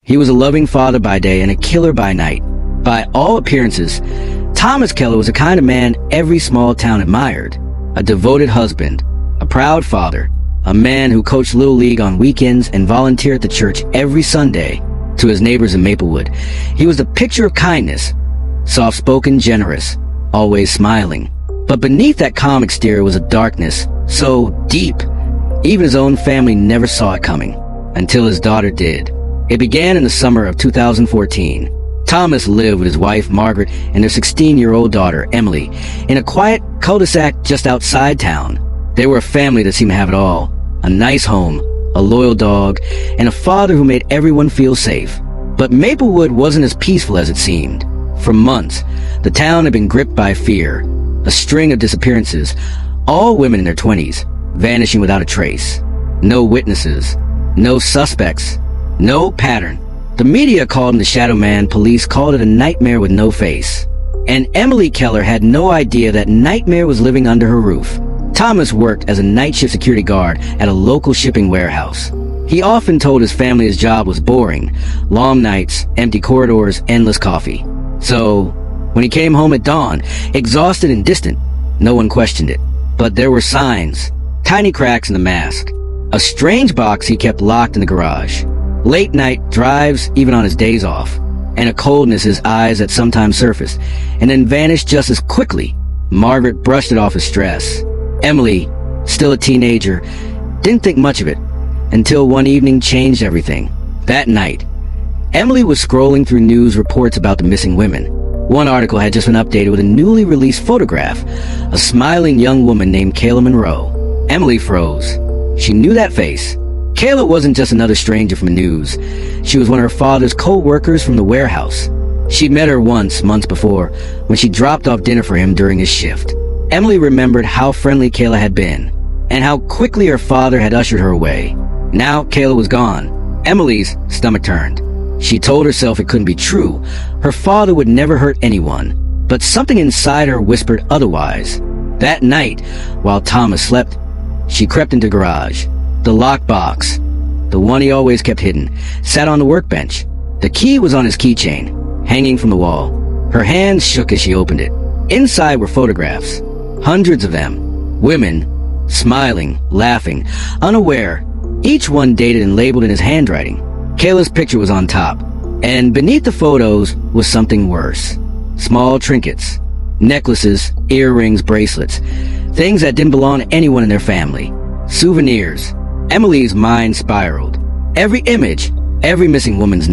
He was a loving father by day and a killer by night. By all appearances, Thomas Keller was the kind of man every small town admired. A devoted husband, a proud father, a man who coached Little League on weekends and volunteered at the church every Sunday. To his neighbors in Maplewood, he was the picture of kindness, soft-spoken, generous, always smiling. But beneath that calm exterior was a darkness so deep, even his own family never saw it coming, until his daughter did. It began in the summer of 2014. Thomas lived with his wife, Margaret, and their 16-year-old daughter, Emily, in a quiet cul-de-sac just outside town. They were a family that seemed to have it all: a nice home, a loyal dog, and a father who made everyone feel safe. But Maplewood wasn't as peaceful as it seemed. For months, the town had been gripped by fear, a string of disappearances, all women in their 20s, vanishing without a trace. No witnesses, no suspects, no pattern. The media called him the Shadow Man, police called it a nightmare with no face. And Emily Keller had no idea that nightmare was living under her roof. Thomas worked as a night shift security guard at a local shipping warehouse. He often told his family his job was boring: long nights, empty corridors, endless coffee. So, when he came home at dawn, exhausted and distant, no one questioned it. But there were signs, tiny cracks in the mask, a strange box he kept locked in the garage, late night drives even on his days off, and a coldness in his eyes that sometimes surfaced and then vanished just as quickly. Margaret brushed it off as stress. Emily, still a teenager, didn't think much of it until one evening changed everything. That night, Emily was scrolling through news reports about the missing women. One article had just been updated with a newly released photograph, a smiling young woman named Kayla Monroe. Emily froze. She knew that face. Kayla wasn't just another stranger from the news. She was one of her father's co-workers from the warehouse. She'd met her once, months before, when she dropped off dinner for him during his shift. Emily remembered how friendly Kayla had been, and how quickly her father had ushered her away. Now Kayla was gone. Emily's stomach turned. She told herself it couldn't be true. Her father would never hurt anyone. But something inside her whispered otherwise. That night, while Thomas slept, she crept into the garage. The locked box, the one he always kept hidden, sat on the workbench. The key was on his keychain, hanging from the wall. Her hands shook as she opened it. Inside were photographs, hundreds of them. Women, smiling, laughing, unaware, each one dated and labeled in his handwriting. Kayla's picture was on top, and beneath the photos was something worse. Small trinkets, necklaces, earrings, bracelets, things that didn't belong to anyone in their family. Souvenirs. Emily's mind spiraled. Every image, every missing woman's name.